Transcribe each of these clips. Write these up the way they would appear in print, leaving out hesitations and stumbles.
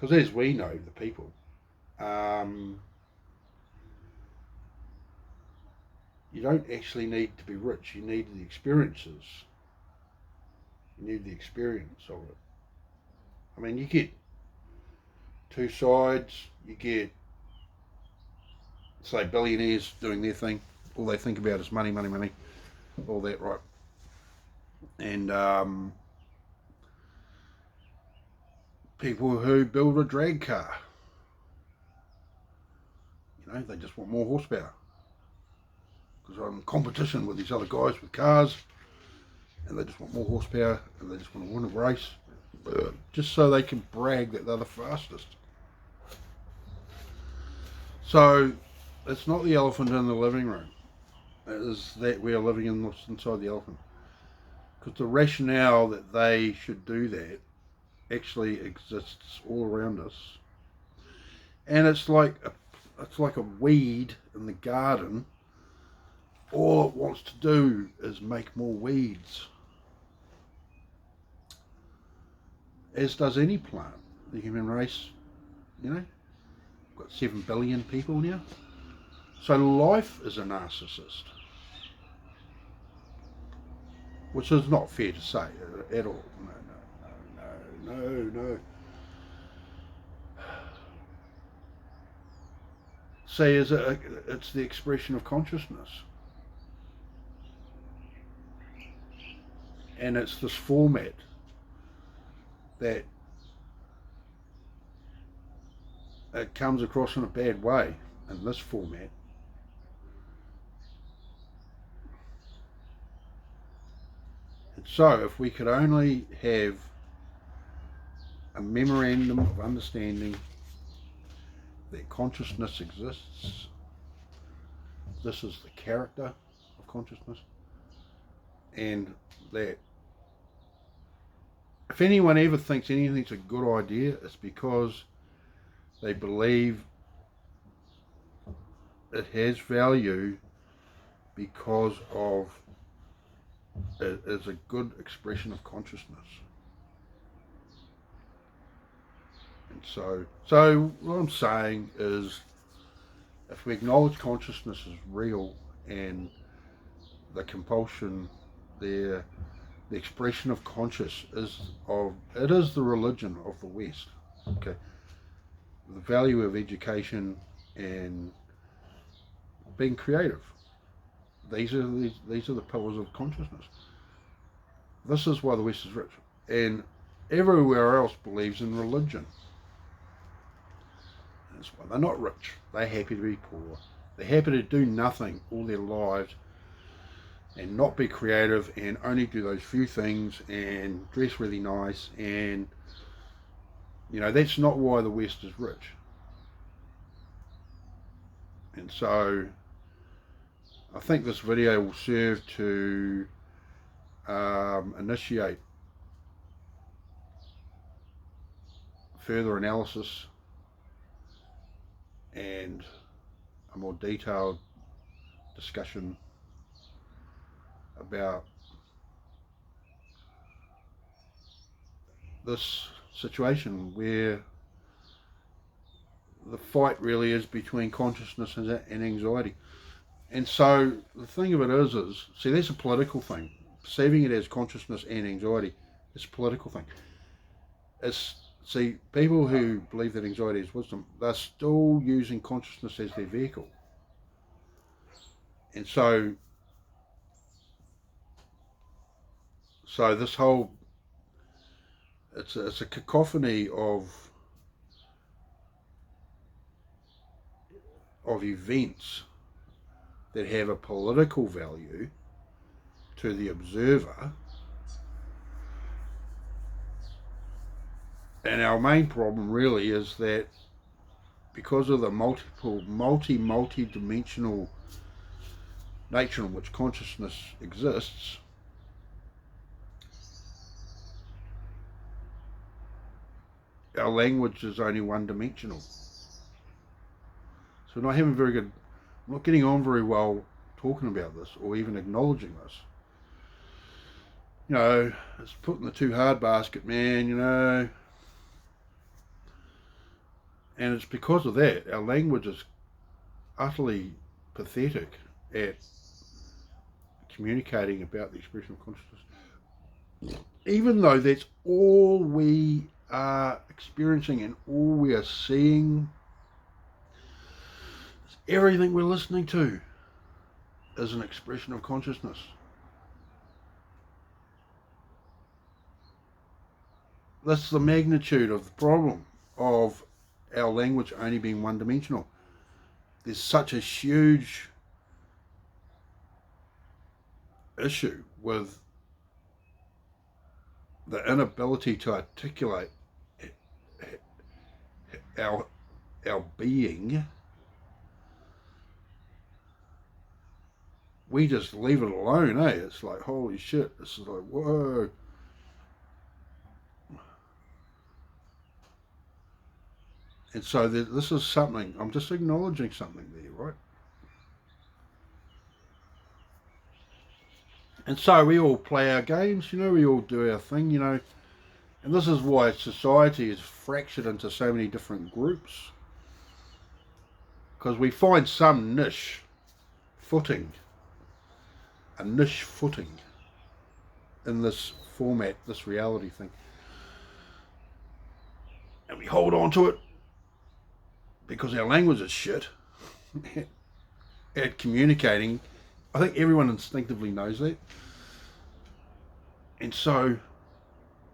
Because as we know, the people, um, you don't actually need to be rich. You need the experiences. You need the experience of it. I mean, you get two sides. You get, say, billionaires doing their thing. All they think about is money, money, money. All that, right? And people who build a drag car, they just want more horsepower. Because I'm in competition with these other guys with cars, and they just want more horsepower, and they just want to win a race, just so they can brag that they're the fastest. So it's not the elephant in the living room. It is that we are living inside the elephant. Because the rationale that they should do that actually exists all around us, and it's like a weed in the garden. All it wants to do is make more weeds, as does any plant. The human race, we've got 7 billion people now. So life is a narcissist, which is not fair to say at all. No. Say, it's the expression of consciousness. And it's this format that it comes across in a bad way in this format. And so if we could only have a memorandum of understanding that consciousness exists, this is the character of consciousness, and that if anyone ever thinks anything's a good idea, it's because they believe it has value because of it is a good expression of consciousness. And so what I'm saying is, if we acknowledge consciousness is real and the compulsion there, the expression of conscious it is the religion of the West. Okay, the value of education and being creative. These are the pillars of consciousness. This is why the West is rich, and everywhere else believes in religion. And that's why they're not rich. They're happy to be poor. They're happy to do nothing all their lives and not be creative and only do those few things and dress really nice. And that's not why the West is rich. And so I think this video will serve to initiate further analysis and a more detailed discussion about this situation where the fight really is between consciousness and anxiety. And so the thing of it is see, that's a political thing. Perceiving it as consciousness and anxiety is a political thing. See, people who believe that anxiety is wisdom, they're still using consciousness as their vehicle. And so this whole, it's a cacophony of events that have a political value to the observer. And our main problem really is that because of the multi-dimensional nature in which consciousness exists, our language is only one-dimensional. So we're not having we're not getting on very well talking about this or even acknowledging this. It's put in the too hard basket, man, And it's because of that our language is utterly pathetic at communicating about the expression of consciousness, even though that's all we are experiencing and all we are seeing. Everything we're listening to is an expression of consciousness. That's the magnitude of the problem of our language only being one dimensional. There's such a huge issue with the inability to articulate our being. We just leave it alone, eh? It's like, holy shit. It's like, whoa. And so this is something, I'm just acknowledging something there, right? And so we all play our games, we all do our thing, and this is why society is fractured into so many different groups. Because we find some niche footing, a niche footing in this format, this reality thing. And we hold on to it because our language is shit at communicating. I think everyone instinctively knows that. And so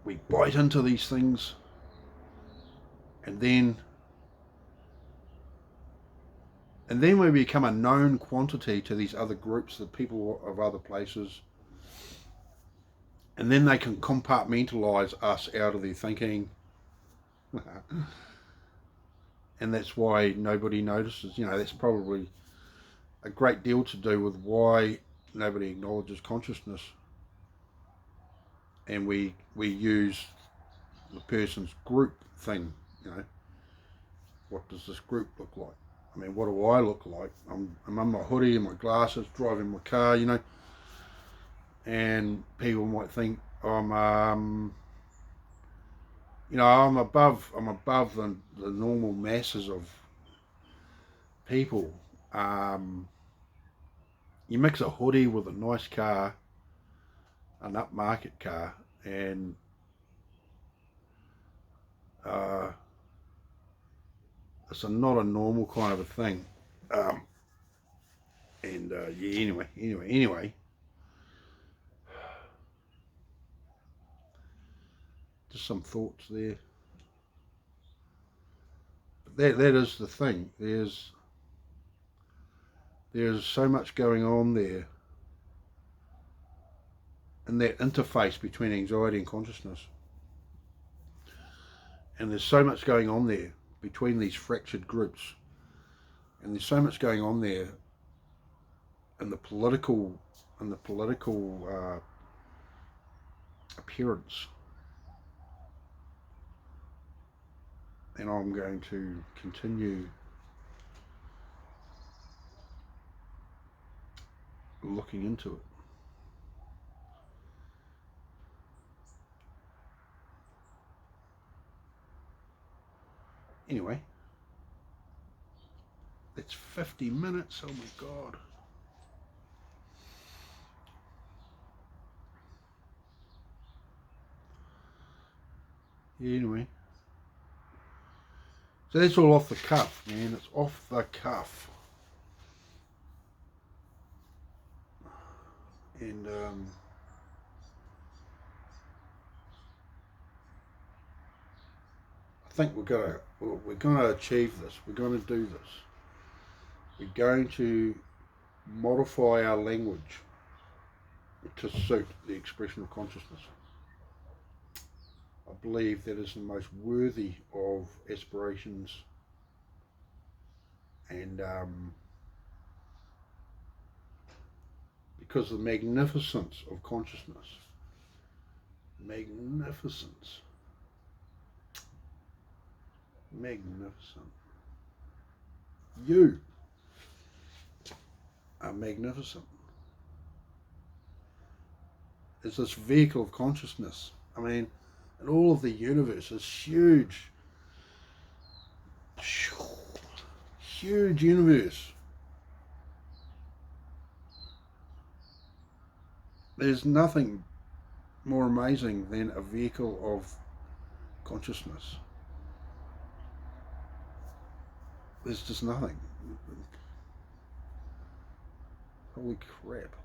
we bite into these things, and then we become a known quantity to these other groups, the people of other places, and then they can compartmentalize us out of their thinking. And that's why nobody notices. That's probably a great deal to do with why nobody acknowledges consciousness. And we use the person's group thing, What does this group look like? I mean, what do I look like? I'm in my hoodie and my glasses, driving my car, and people might think I'm above the normal masses of people. You mix a hoodie with a nice car, an upmarket car, and it's not a normal kind of a thing. Anyway, just some thoughts there. But that is the thing. There's so much going on there in that interface between anxiety and consciousness. And there's so much going on there between these fractured groups. And there's so much going on there in the political appearance. And I'm going to continue looking into it. Anyway, it's 50 minutes. Oh my God. Anyway, so that's all off the cuff, man. It's off the cuff. And I think we're gonna achieve this. We're gonna do this. We're going to modify our language to suit the expression of consciousness. I believe that is the most worthy of aspirations, and because of the magnificence of consciousness, magnificent, you are magnificent. It's this vehicle of consciousness. I mean, and all of the universe is huge, Huge universe. There's nothing more amazing than a vehicle of consciousness. There's just nothing. Holy crap.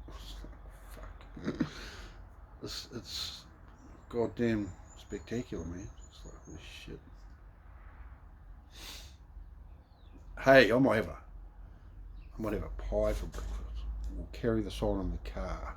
Fuck. It's goddamn spectacular, man. It's like, holy shit. Hey, I might have a pie for breakfast. We'll carry this on in the car.